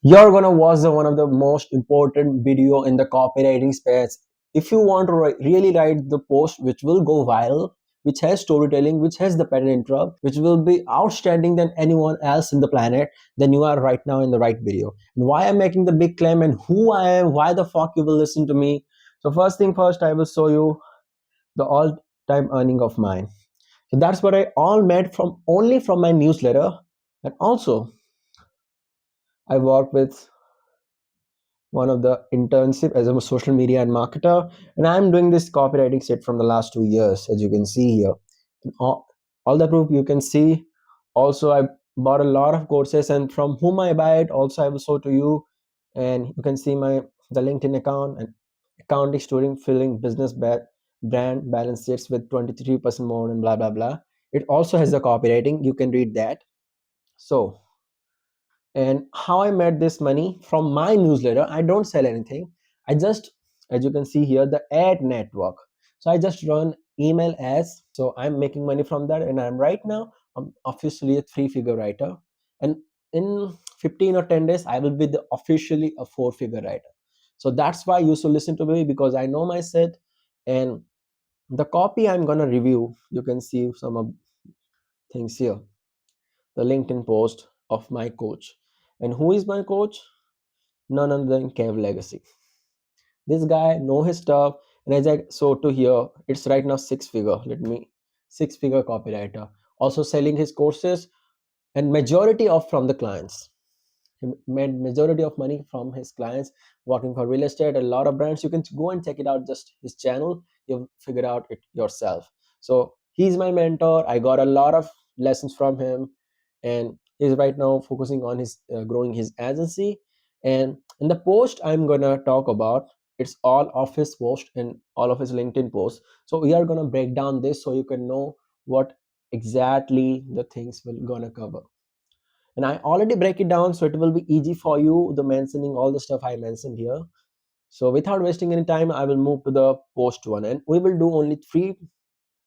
you're gonna watch one of the most important video in the copywriting space. If you want to really write the post which will go viral, which has storytelling, which has the pattern interrupt, which will be outstanding than anyone else in the planet, then you are right now in the right video. And why I'm making the big claim and who I am, why the fuck you will listen to me. So first thing first, I will show you the all-time earning of mine. So that's what I all made from only from my newsletter. And also I work with one of the internship as a social media and marketer, and I'm doing this copywriting set from the last 2 years, as you can see here. And all the proof you can see. Also, I bought a lot of courses, and from whom I buy it, also I will show to you. And you can see my the LinkedIn account and accounting, student filling business brand balance sheets with 23% more and blah blah blah. It also has the copywriting. You can read that. So, and how I made this money from my newsletter, I don't sell anything. I just, as you can see here, the ad network. So I just run email ads. So I'm making money from that, and I'm officially a 3-figure writer. And in 15 or 10 days I will be the officially a 4-figure writer. So that's why you should listen to me, because I know my set. And the copy I'm gonna review, you can see some of things here. The LinkedIn post of my coach. And who is my coach? None other than Kav Legacy. This guy know his stuff, and as I saw to here, it's right now 6-figure. 6-figure copywriter. Also selling his courses, and majority of from the clients. He made majority of money from his clients working for real estate. A lot of brands. You can go and check it out. Just his channel, you'll figure out it yourself. So he's my mentor. I got a lot of lessons from him, and he's right now focusing on his growing his agency. And in the post I'm gonna talk about, it's all of his post and all of his LinkedIn posts. So we are gonna break down this so you can know what exactly the things will gonna cover. And I already break it down so it will be easy for you, the mentioning all the stuff I mentioned here. So without wasting any time, I will move to the post one, and we will do only 3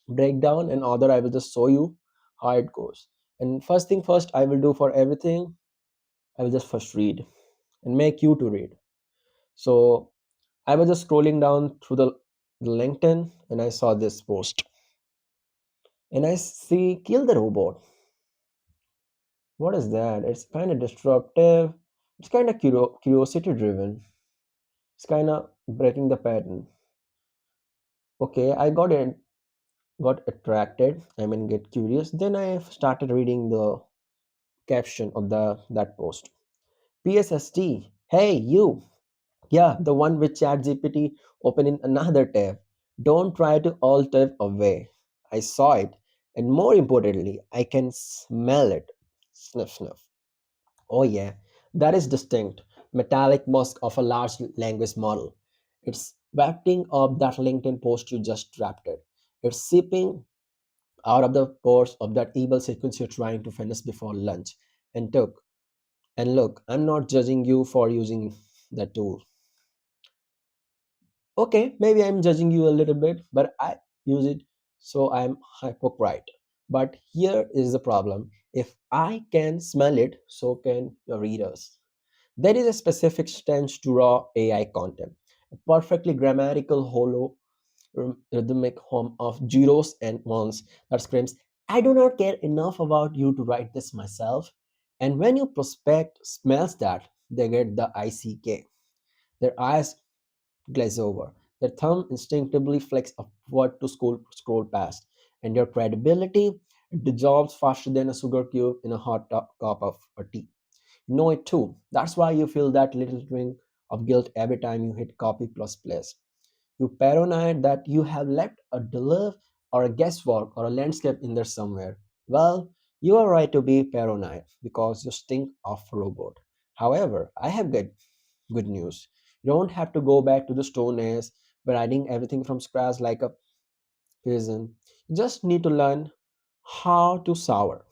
breakdown, and other I will just show you how it goes. And first thing first, I will do for everything, I will just first read and make you to read. So I was just scrolling down through the LinkedIn, and I saw this post, and I see kill the robot. What is that? It's kind of disruptive. It's kind of curiosity driven. It's kind of breaking the pattern. Okay, I got attracted. I mean, get curious. Then I started reading the caption of the that post. PSST. Hey, you. Yeah, the one with ChatGPT open in another tab. Don't try to alter away. I saw it, and more importantly, I can smell it. Sniff, sniff. Oh, yeah, that is distinct, metallic musk of a large language model. It's wafting up that LinkedIn post you just drafted. It's seeping out of the pores of that evil sequence you're trying to finish before lunch. And took and look, I'm not judging you for using that tool. Okay, maybe I'm judging you a little bit, but I use it, so I'm hypocrite. But here is the problem. If I can smell it, so can your readers. There is a specific stance to raw AI content, a perfectly grammatical, hollow, rhythmic hum of zeros and ones that screams, I do not care enough about you to write this myself. And when your prospect smells that, they get the ICK. Their eyes glaze over, their thumb instinctively flicks upward to scroll past, and your credibility dissolves faster than a sugar cube in a cup of a tea. You know it too. That's why you feel that little twinge of guilt every time you hit copy plus place. You paranoid that you have left a delay or a guesswork or a landscape in there somewhere. Well, you are right to be paranoid because you stink of a robot. However, I have good news. You don't have to go back to the Stone Age writing everything from scratch like a peasant. You just need to learn how to sour.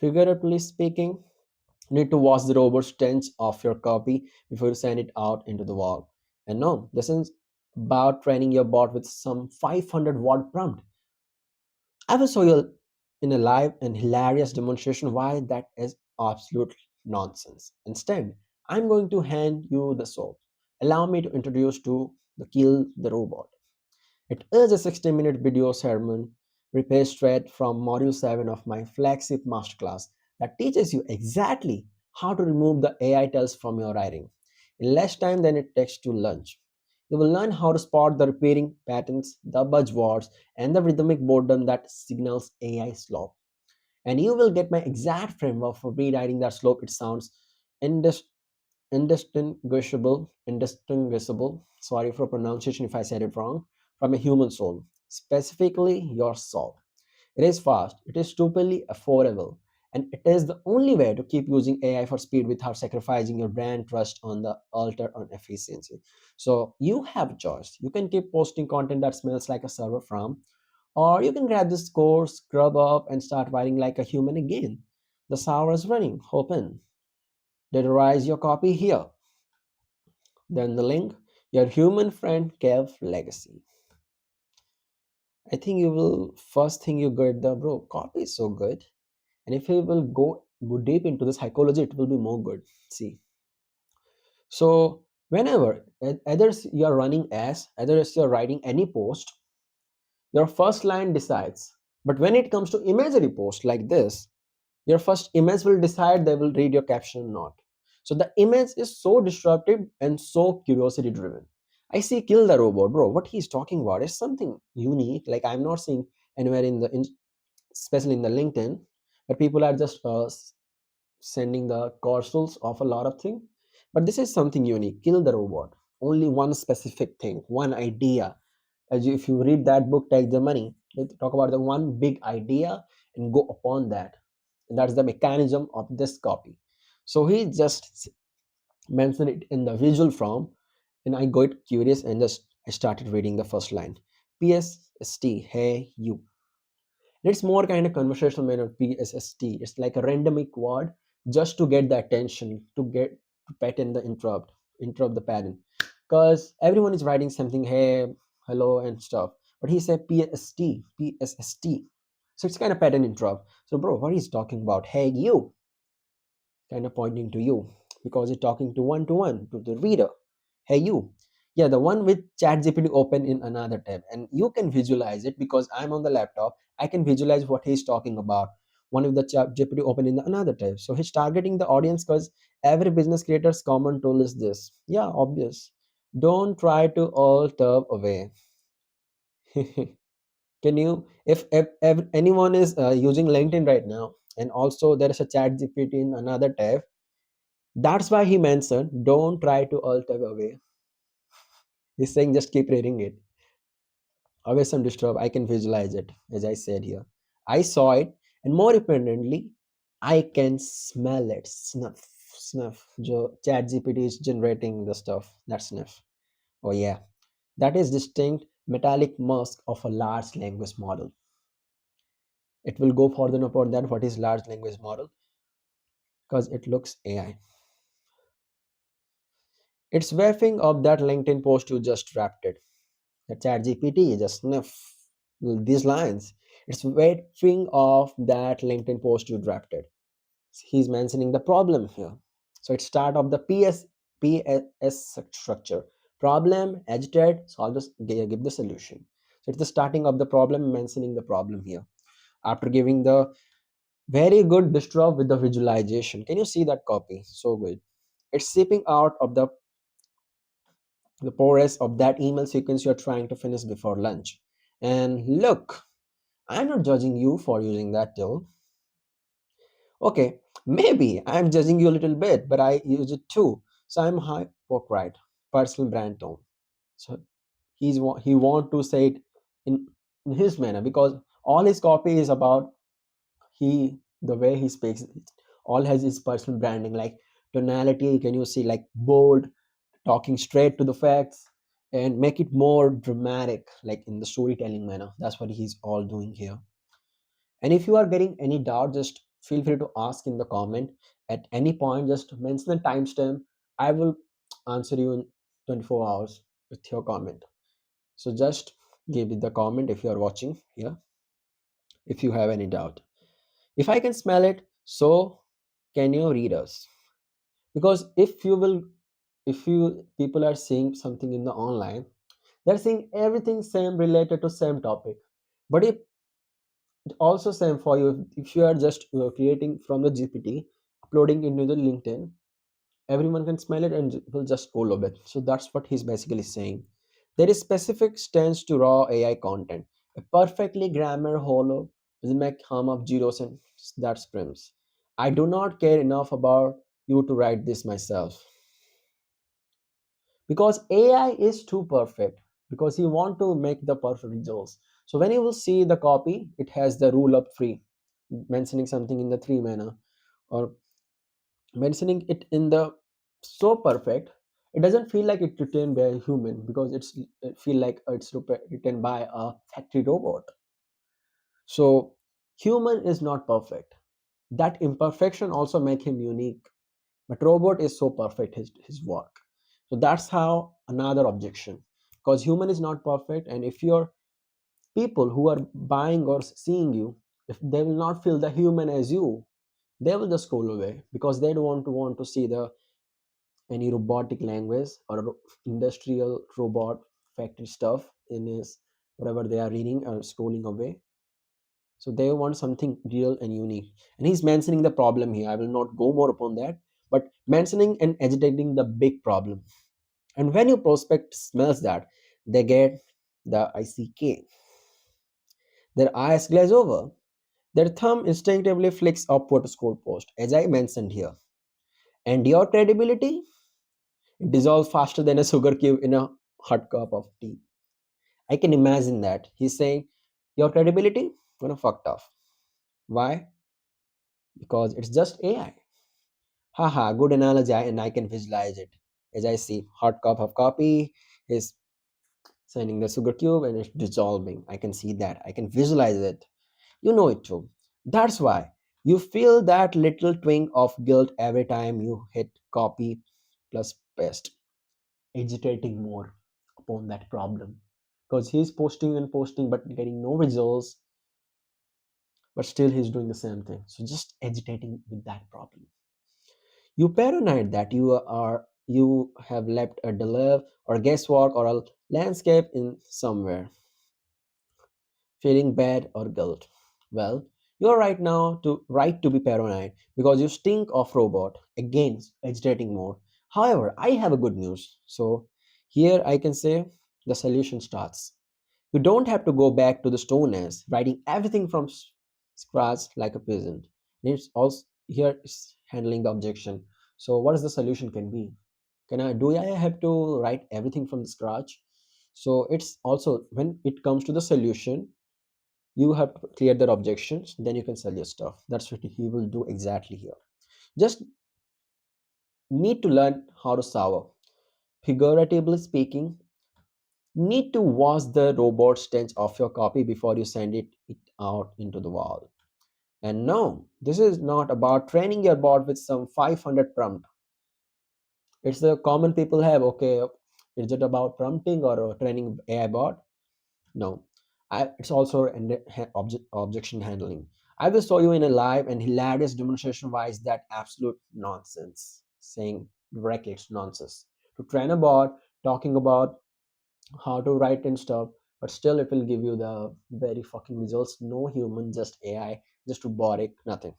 Figuratively speaking, you need to wash the robot stench off your copy before you send it out into the world. And no, this is about training your bot with some 500 word prompt. I will show you in a live and hilarious demonstration why that is absolute nonsense. Instead, I'm going to hand you the soap. Allow me to introduce to the Kill the Robot. It is a 60-minute video sermon prepared straight from Module 7 of my flagship masterclass that teaches you exactly how to remove the AI tells from your writing in less time than it takes to lunch. You will learn how to spot the repeating patterns, the buzzwords, and the rhythmic boredom that signals AI slope. And you will get my exact framework for rewriting that slope. It sounds indis- indistinguishable, sorry for pronunciation if I said it wrong, from a human soul, specifically your soul. It is fast, it is stupidly affordable, and it is the only way to keep using AI for speed without sacrificing your brand trust on the altar on efficiency. So you have a choice. You can keep posting content that smells like a server farm, or you can grab this course, scrub up, and start writing like a human again. The shower is running. Open. Did your copy here. Then the link, your human friend Kav Legacy. I think you will first thing you get the bro copy is so good, and if you will go deep into the psychology, it will be more good. See, so whenever either you're running as either you're writing any post, your first line decides. But when it comes to imagery post like this, your first image will decide they will read your caption or not. So the image is so disruptive and so curiosity driven. I see Kill the Robot, bro. What he's talking about is something unique. Like I'm not seeing anywhere especially in the LinkedIn, where people are just sending the causals of a lot of things. But this is something unique. Kill the Robot. Only one specific thing, one idea. If you read that book, Take the Money, they talk about the one big idea and go upon that. And that's the mechanism of this copy. So he just mentioned it in the visual form, and I got curious and just I started reading the first line. PSST, hey you. It's more kind of conversational manner PSST. It's like a randomic word just to get the attention, to pattern the interrupt the pattern. Because everyone is writing something, hey, hello, and stuff. But he said PST, PSST. So it's kind of pattern interrupt. So bro, what he's talking about? Hey you, kind of pointing to you because you're talking to one to the reader. Hey you, yeah, the one with ChatGPT open in another tab, and you can visualize it because I'm on the laptop. I can visualize what he's talking about. One with the ChatGPT open in another tab, so he's targeting the audience because every business creator's common tool is this. Yeah, obvious. Don't try to all tab away. Can you, if anyone is using LinkedIn right now, and also there is a ChatGPT in another tab, that's why he mentioned don't try to alter away. He's saying just keep reading it. Always some disturb. I can visualize it, as I said here. I saw it, and more importantly, I can smell it. Snuff, snuff. Chat GPT is generating the stuff. That sniff. Oh yeah, that is distinct metallic musk of a large language model. It will go further upon that. What is large language model? Because it looks AI. It's waffing of that LinkedIn post you just drafted. The chat GPT just sniff these lines. It's waiting off that LinkedIn post you drafted. He's mentioning the problem here. So it's start of the PS structure. Problem, agitate, solve this, give the solution. So it's the starting of the problem, mentioning the problem here. After giving the very good distro with the visualization. Can you see that copy? So good. It's seeping out of the pores of that email sequence you're trying to finish before lunch. And look, I'm not judging you for using that tool. Okay, maybe I'm judging you a little bit, but I use it too. So I'm hypocrite, personal brand tone. So he want to say it in his manner because all his copy is about the way he speaks. It all has his personal branding, like tonality. Can you see like bold, talking straight to the facts, and make it more dramatic, like in the storytelling manner. That's what he's all doing here. And if you are getting any doubt, just feel free to ask in the comment at any point. Just mention the timestamp. I will answer you in 24 hours with your comment. So just give it the comment if you are watching here, if you have any doubt. If I can smell it, so can you read us? Because if you people are seeing something in the online, they're seeing everything same related to same topic. But if it also same for you, if you are just creating from the GPT, uploading into the LinkedIn, everyone can smell it and will just follow it. So that's what he's basically saying. There is specific stance to raw AI content. A perfectly grammar hollow will make harm of zeros and that sprims. I do not care enough about you to write this myself. Because AI is too perfect, because you want to make the perfect results. So when you will see the copy, it has the rule of three, mentioning something in the three manner, or mentioning it in the so perfect, it doesn't feel like it's written by a human, because it feel like it's written by a factory robot. So human is not perfect. That imperfection also make him unique, but robot is so perfect his work. So that's how another objection, because human is not perfect, and if your people who are buying or seeing you, if they will not feel the human as you, they will just scroll away, because they don't want to see the any robotic language or industrial robot factory stuff in his whatever they are reading or scrolling away. So they want something real and unique. And he's mentioning the problem here. I will not go more upon that, but mentioning and agitating the big problem. And when your prospect smells that, they get the ICK. Their eyes glaze over. Their thumb instinctively flicks upward to scroll post, as I mentioned here. And your credibility, it dissolves faster than a sugar cube in a hot cup of tea. I can imagine that. He's saying, your credibility gonna fucked off. Why? Because it's just AI. Haha, good analogy, and I can visualize it. As I see hot cup of coffee is sending the sugar cube and it's dissolving. I can see that. I can visualize it. You know it too. That's why you feel that little twinge of guilt every time you hit copy plus paste, agitating more upon that problem. Because he's posting and posting but getting no results, but still he's doing the same thing. So just agitating with that problem. You paranoid that you have left a delay or guesswork or a landscape in somewhere, feeling bad or guilt. Well, you're right to be paranoid, because you stink of robot. Again, agitating more. However, I have a good news. So here I can say the solution starts. You don't have to go back to the Stone Age, writing everything from scratch like a peasant. It's also here is handling the objection. So what is the solution can be? Do I have to write everything from the scratch? So it's also when it comes to the solution, you have to clear their objections, then you can sell your stuff. That's what he will do exactly here. Just need to learn how to sour. Figuratively speaking, need to wash the robot stench off your copy before you send it out into the world. And no, this is not about training your bot with some 500 prompt. It's the common people have. Okay, is it about prompting or training AI bot? No, it's also objection handling. I will show you in a live and hilarious demonstration why is that absolute nonsense. Saying directly it's nonsense. To train a bot, talking about how to write and stuff, but still it will give you the very fucking results. No human, just AI, just robotic, nothing.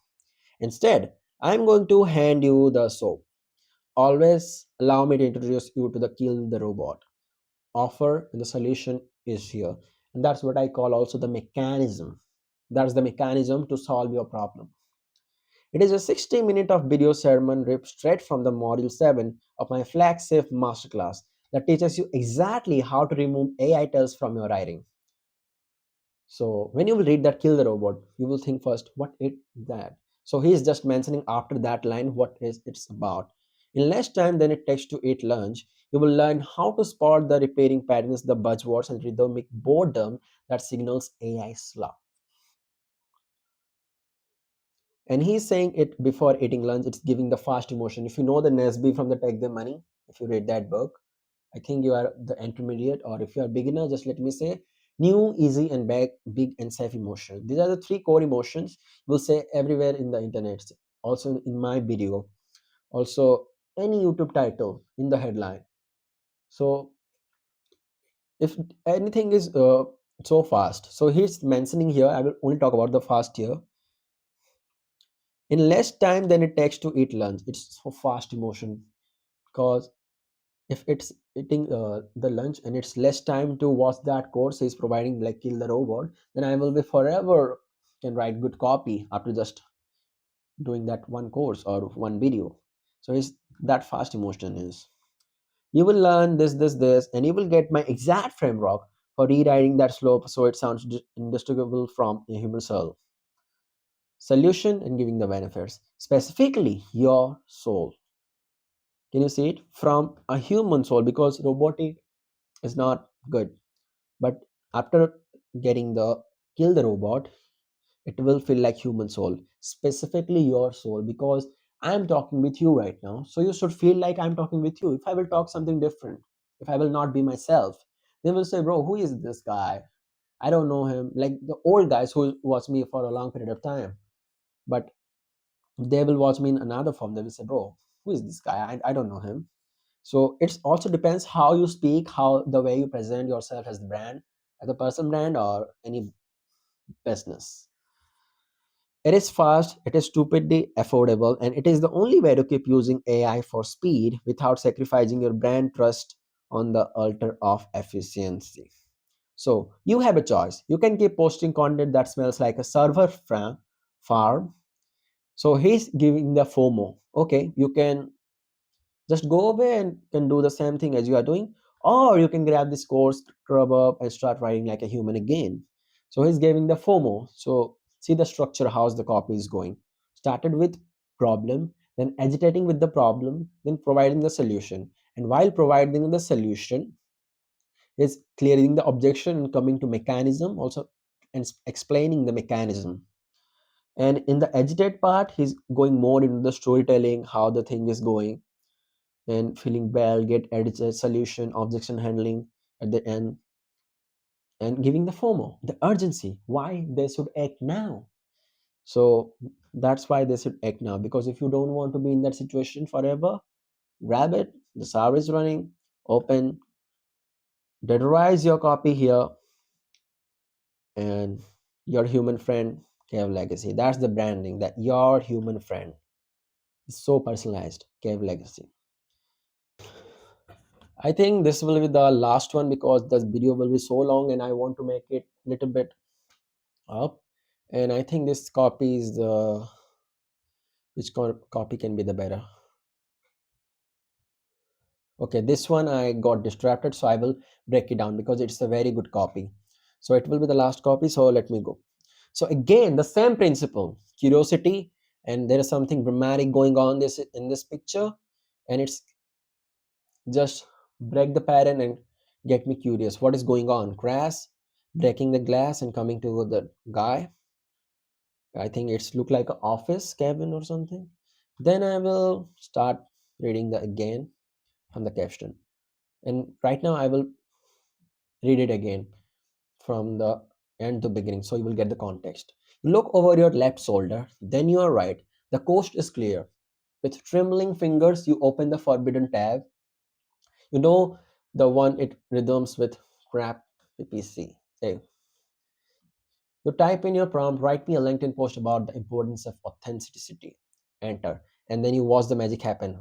Instead, I'm going to hand you the soap. Always allow me to introduce you to the kill the robot offer, and the solution is here. And that's what I call also the mechanism. That's the mechanism to solve your problem. It is a 60-minute of video sermon ripped straight from the module 7 of my flagship masterclass that teaches you exactly how to remove AI tools from your writing. So when you will read that kill the robot, you will think first, what is that? So he is just mentioning after that line what is it's about. In less time than it takes to eat lunch, you will learn how to spot the repairing patterns, the buzzwords, and rhythmic boredom that signals AI slump. And he's saying it before eating lunch, it's giving the fast emotion. If you know the Nesby from the Take the Money, if you read that book, I think you are the intermediate, or if you are beginner, just let me say new, easy, and big and safe emotion. These are the three core emotions you will say everywhere in the internet. Also in my video. Also, any YouTube title in the headline. So if anything is so fast, so he's mentioning here, I will only talk about the fast here. In less time than it takes to eat lunch, it's so fast emotion. Because if it's eating the lunch and it's less time to watch that course he's providing, like kill the robot, then I will be forever can write good copy after just doing that one course or one video. So it's that fast emotion is. You will learn this, and you will get my exact framework for rewriting that slope so it sounds indistinguishable from a human soul. Solution and giving the benefits. Specifically, your soul. Can you see it? From a human soul, because robotic is not good. But after getting the kill the robot, it will feel like human soul, specifically your soul, because I'm talking with you right now, so you should feel like I'm talking with you. If I will talk something different, if I will not be myself, they will say, bro, who is this guy? I don't know him, like the old guys who watch me for a long period of time. But they will watch me in another form, they will say, bro, who is this guy? I don't know him. So it's also depends how you speak, how the way you present yourself as the brand, as a person brand or any business. It is fast, it is stupidly affordable, and it is the only way to keep using AI for speed without sacrificing your brand trust on the altar of efficiency. So you have a choice. You can keep posting content that smells like a farm. So he's giving the FOMO. Okay, you can just go away and can do the same thing as you are doing, or you can grab this course, scrub up, and start writing like a human again. So he's giving the FOMO. So see the structure, how's the copy is going. Started with problem, then agitating with the problem, then providing the solution, and while providing the solution is clearing the objection and coming to mechanism also, and explaining the mechanism. And in the agitate part, he's going more into the storytelling, how the thing is going, and feeling well, get edited solution, objection handling at the end, and giving the FOMO, the urgency, why they should act now. So that's why they should act now, because if you don't want to be in that situation forever, grab it. The server is running, open, deaderize your copy here, and your human friend, Kav Legacy. That's the branding, that your human friend is so personalized, Kav Legacy. I think this will be the last one because this video will be so long and I want to make it little bit up. And I think this copy is the copy can be the better. Okay, this one I got distracted, so I will break it down because it's a very good copy. So it will be the last copy. So let me go. So again, the same principle, curiosity, and there is something dramatic going on this in this picture, and it's just break the pattern and get me curious. What is going on? Crash, breaking the glass and coming to the guy. I think it's look like an office cabin or something. Then I will start reading the again from the caption. And right now I will read it again from the end to beginning so you will get the context. You look over your left shoulder, then you are right. The coast is clear. With trembling fingers, you open the forbidden tab. You know the one it rhythms with crap PPC. Hey, you type in your prompt, write me a LinkedIn post about the importance of authenticity. Enter. And then you watch the magic happen.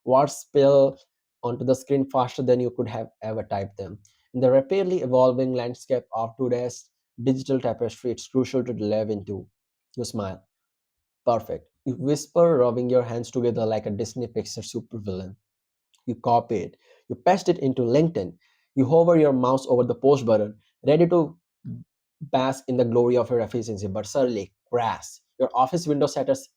Words spill onto the screen faster than you could have ever typed them. In the rapidly evolving landscape of today's digital tapestry, it's crucial to delve into. You smile. Perfect. You whisper, rubbing your hands together like a Disney Pixar supervillain. You copy it. You paste it into LinkedIn. You hover your mouse over the post button, ready to bask in the glory of your efficiency, but suddenly crash. Your office window shatters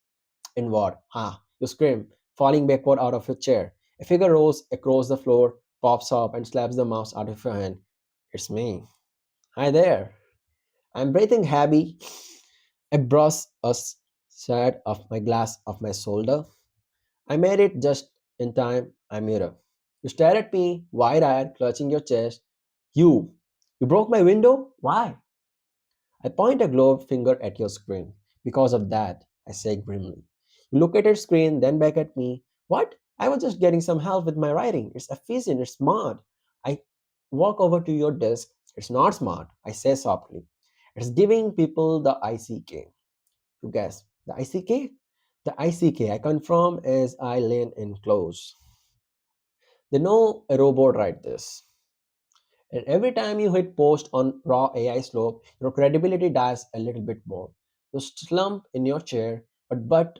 inward. Ha! You scream, falling backward out of your chair. A figure rolls across the floor, pops up, and slaps the mouse out of your hand. It's me. Hi there. I'm breathing heavy. I brush a side of my glass off my shoulder. I made it just in time. I mirror. You stare at me, wide-eyed, clutching your chest. You. You broke my window? Why? I point a gloved finger at your screen. Because of that, I say grimly. You look at your screen, then back at me. What? I was just getting some help with my writing. It's efficient, it's smart. I walk over to your desk. It's not smart, I say softly. It's giving people the ICK. You guess. The ICK? The ICK I confirm as I lean in close. They know a robot write this. And every time you hit post on raw AI slope, your credibility dies a little bit more. You slump in your chair, but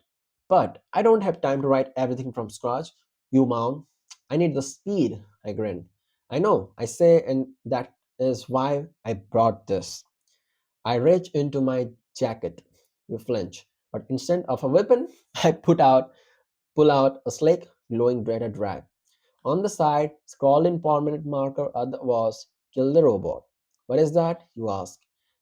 I don't have time to write everything from scratch. You moan. I need the speed. I grin. I know, I say, and that is why I brought this. I reach into my jacket. You flinch. But instead of a weapon, I pull out a slick, glowing dreaded rag. On the side, scroll in permanent marker at the was kill the robot. What is that? You ask.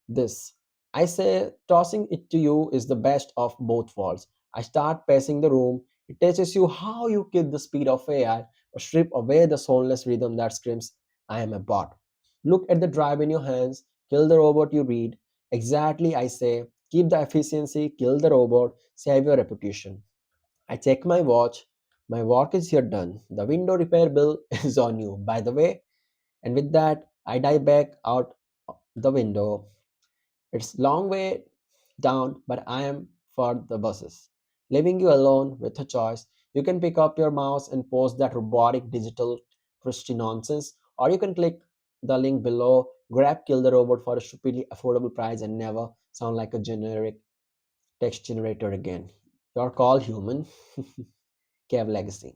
This. I say tossing it to you is the best of both worlds. I start pacing the room. It teaches you how you keep the speed of AI or strip away the soulless rhythm that screams, I am a bot. Look at the drive in your hands. Kill the robot you read. Exactly, I say. Keep the efficiency, kill the robot, save your reputation. I check my watch. My work is here done. The window repair bill is on you, by the way. And with that, I dive back out the window. It's long way down, but I am for the buses. Leaving you alone with a choice. You can pick up your mouse and post that robotic digital Christy nonsense, or you can click the link below, grab Kill the Robot for a stupidly affordable price and never sound like a generic text generator again. Your call, human. Kav Legacy.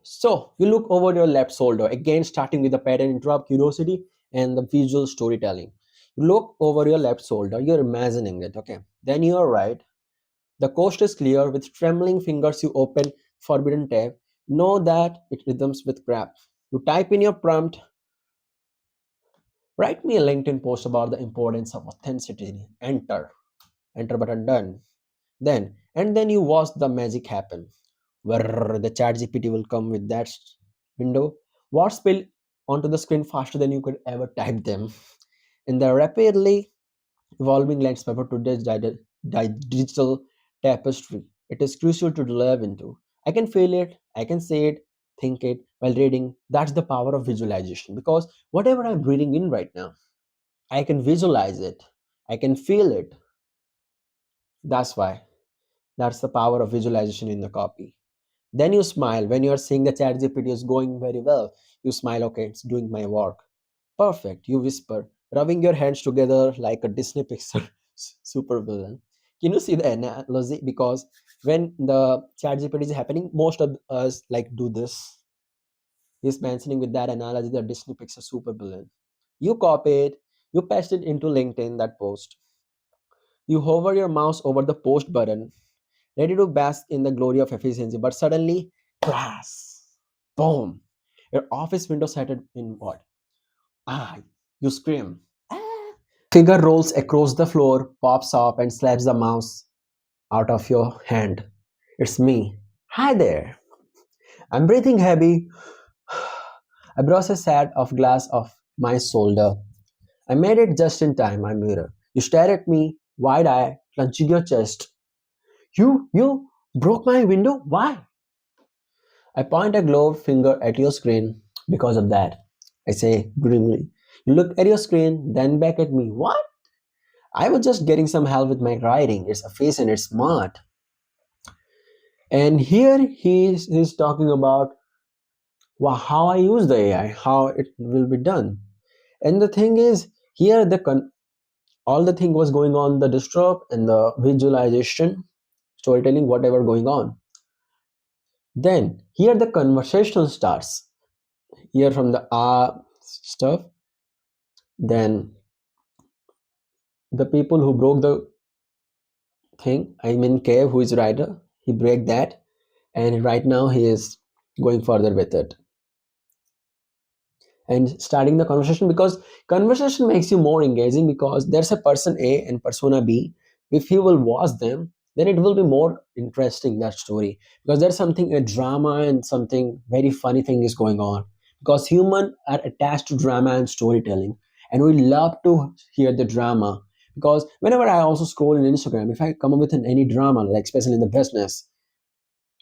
So you look over your left shoulder, again starting with the pattern interrupt, curiosity, and the visual storytelling. You look over your left shoulder, you're imagining it, okay? Then you're right. The coast is clear. With trembling fingers, you open Forbidden tab. Know that it rhythms with crap. You type in your prompt, write me a LinkedIn post about the importance of authenticity. Enter button done. And then you watch the magic happen. Where the chat GPT will come with that window. Words spill onto the screen faster than you could ever type them. In the rapidly evolving landscape of today's digital tapestry, it is crucial to delve into. I can feel it, I can say it, think it while reading. That's the power of visualization because whatever I'm reading in right now, I can visualize it, I can feel it. That's why. That's the power of visualization in the copy. Then you smile when you're seeing the chat GPT is going very well. You smile, okay, it's doing my work. Perfect, you whisper, rubbing your hands together like a Disney Pixar supervillain. Can you see the analogy? Because when the chat GPT is happening, most of us like do this. He's mentioning with that analogy the Disney Pixar supervillain. You copy it, you paste it into LinkedIn, that post. You hover your mouse over the post button ready to bask in the glory of efficiency, but suddenly, class, boom, your office window shattered in what? Ah, you scream. Ah. Figure rolls across the floor, pops up, and slaps the mouse out of your hand. It's me. Hi there. I'm breathing heavy. I brush a set of glass off my shoulder. I made it just in time, my mirror. You stare at me, wide eye, clenching your chest. You broke my window? Why? I point a gloved finger at your screen because of that. I say grimly. You look at your screen, then back at me. What? I was just getting some help with my writing. It's a face and it's smart. And here he's talking about how I use the AI, how it will be done. And the thing is, here all the thing was going on the desktop and the visualization, storytelling, whatever going on. Then here the conversation starts. Here from the stuff. Then the people who broke the thing, I mean Kev, who is writer, he break that, and right now he is going further with it and starting the conversation because conversation makes you more engaging because there's a person A and persona B. If you will watch them, then it will be more interesting that story because there's something a drama and something very funny thing is going on because human are attached to drama and storytelling and we love to hear the drama because whenever I also scroll in Instagram, if I come up with any drama, like especially in the business,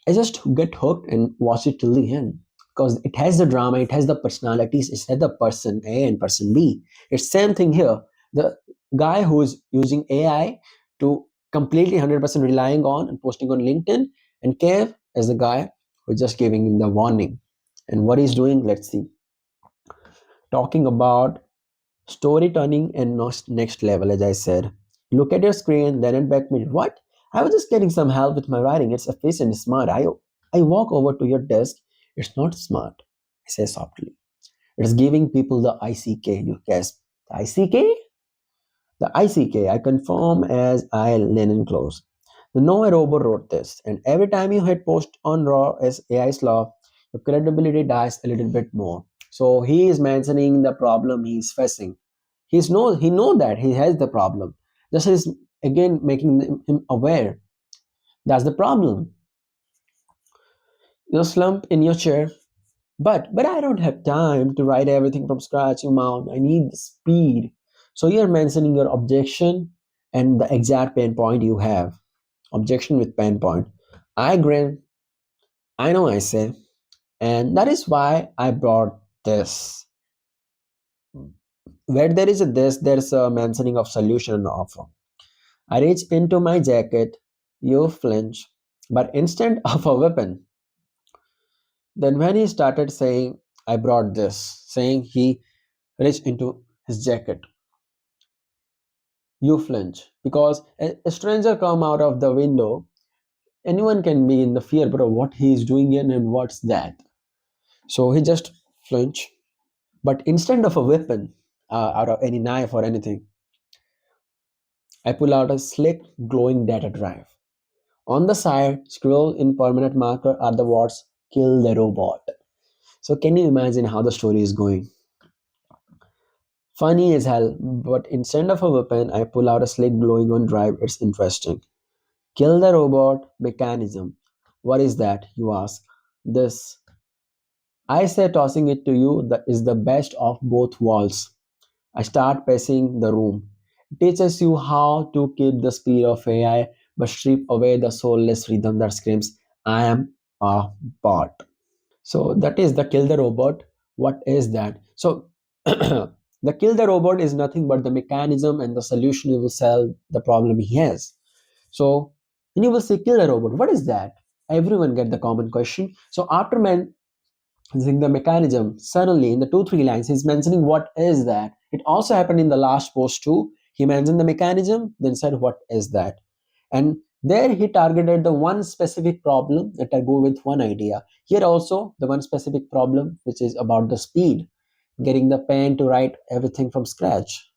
I just get hooked and watch it till the end because it has the drama, it has the personalities, it has the person A and person B. It's same thing here. The guy who is using AI to completely 100% relying on and posting on LinkedIn, and Kev is the guy who's just giving him the warning. And what he's doing, let's see. Talking about story turning and next level, as I said. Look at your screen, then it back me. What? I was just getting some help with my writing. It's efficient, smart. I walk over to your desk. It's not smart. I say softly. It's giving people the ICK. You guess. The ICK? The ICK. I confirm as I linen close. The Noah Robo wrote this, and every time you hit post on Raw as AI law, your credibility dies a little bit more. So he is mentioning the problem he's facing. He know that he has the problem. This is again making him aware. That's the problem. You slump in your chair, but I don't have time to write everything from scratch, Mom. I need the speed. So you're mentioning your objection and the exact pain point you have. Objection with pain point. I grin. I know I say, and that is why I brought this. Where there is a this, there's a mentioning of solution and offer. I reach into my jacket, you flinch, but instead of a weapon. Then when he started saying, I brought this, saying he reached into his jacket, you flinch. Because a stranger come out of the window, anyone can be in the fear, but what he is doing in and what's that? So he just flinch. But instead of a weapon, out of any knife or anything, I pull out a slick, glowing data drive. On the side, scroll in permanent marker are the words kill the robot. So can you imagine how the story is going? Funny as hell, but instead of a weapon, I pull out a slick glowing on drive. It's interesting. Kill the robot mechanism. What is that, you ask? This. I say tossing it to you that is the best of both worlds. I start pacing the room. It teaches you how to keep the speed of AI but strip away the soulless rhythm that screams, I am a bot. So that is the kill the robot. What is that? So the kill the robot is nothing but the mechanism and the solution you will sell the problem he has. So when you will say kill the robot, what is that? Everyone get the common question. So after mentioning the mechanism, suddenly in the 2 3 lines he's mentioning what is that. It also happened in the last post too. He mentioned the mechanism, then said what is that. And there he targeted the one specific problem that I go with one idea. Here also the one specific problem which is about the speed, getting the pen to write everything from scratch,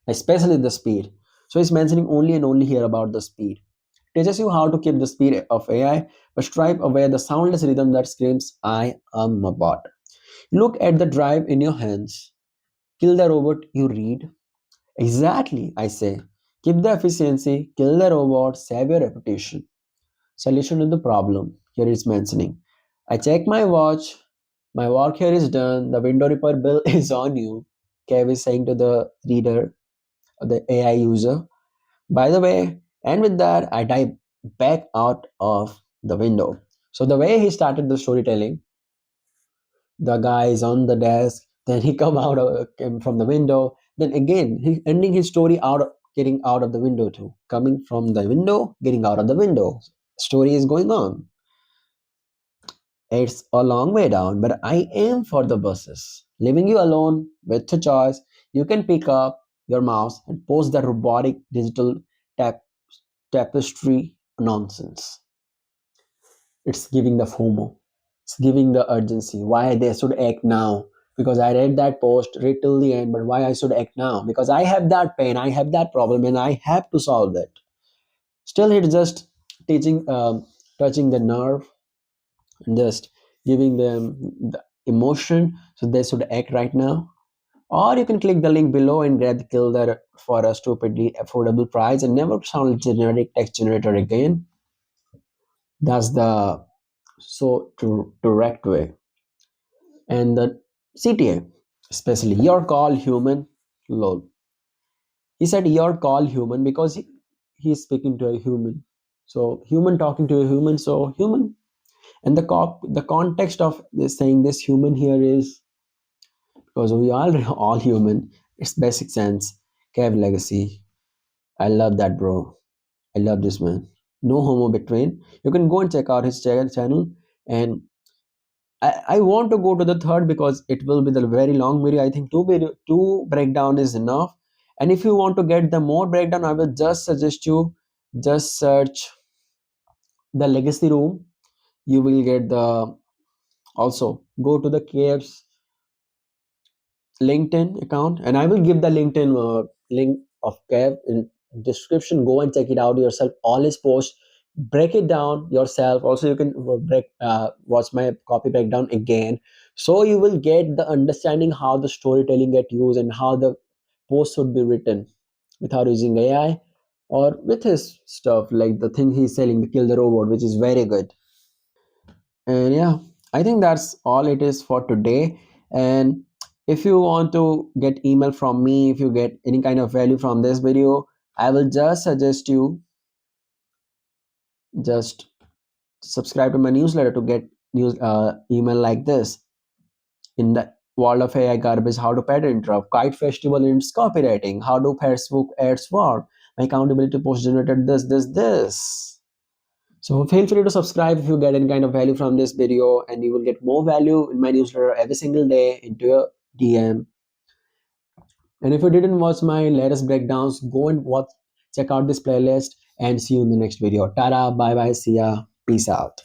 especially the speed. So he's mentioning only and only here about the speed. Teaches you how to keep the speed of AI, but stripe away the soundless rhythm that screams, I am a bot. Look at the drive in your hands. Kill the robot you read. Exactly, I say. Keep the efficiency, kill the robot, save your reputation. Solution to the problem. Here is mentioning. I check my watch. My work here is done. The window repair bill is on you. Kev is saying to the reader, the AI user. By the way, and with that, I dive back out of the window. So the way he started the storytelling, the guy is on the desk, then he came from the window, then again he ending his story getting out of the window too, coming from the window, getting out of the window. Story is going on. It's a long way down, but I aim for the buses, leaving you alone with the choice. You can pick up your mouse and post the robotic digital tap tapestry nonsense. It's giving the FOMO. It's giving the urgency. Why they should act now? Because I read that post, read till the end, but why I should act now? Because I have that pain, I have that problem, and I have to solve it. Still, it's just teaching, touching the nerve, and just giving them the emotion, so they should act right now. Or you can click the link below and get the killer for a stupidly affordable price and never sound generic text generator again. That's the direct way. And the CTA, especially your call human, lol. He said your call human because he's speaking to a human. So human talking to a human, so human. And the context of this saying this human here is because we are all human. It's basic sense. Kav Legacy. I love that, bro. I love this man. No homo between. You can go and check out his channel. And I want to go to the third because it will be the very long video. I think two breakdown is enough. And if you want to get the more breakdown, I will just suggest you just search the legacy room. You will get the also go to the Kav's LinkedIn account, and I will give the LinkedIn link of Kev in description. Go and check it out yourself. All his posts, break it down yourself. Also, you can watch my copy breakdown again, so you will get the understanding how the storytelling get used and how the post should be written without using AI or with his stuff like the thing he's selling, the kill the robot, which is very good. And yeah, I think that's all it is for today. And if you want to get email from me, if you get any kind of value from this video, I will just suggest you just subscribe to my newsletter to get news email like this. In the world of AI garbage, how to pattern interrupt, kite festival and its copywriting, how do Facebook ads work, my accountability post generated this. So feel free to subscribe if you get any kind of value from this video, and you will get more value in my newsletter every single day into your DM. And if you didn't watch my latest breakdowns, go and watch, check out this playlist, and see you in the next video. Tada, bye bye, see ya, peace out.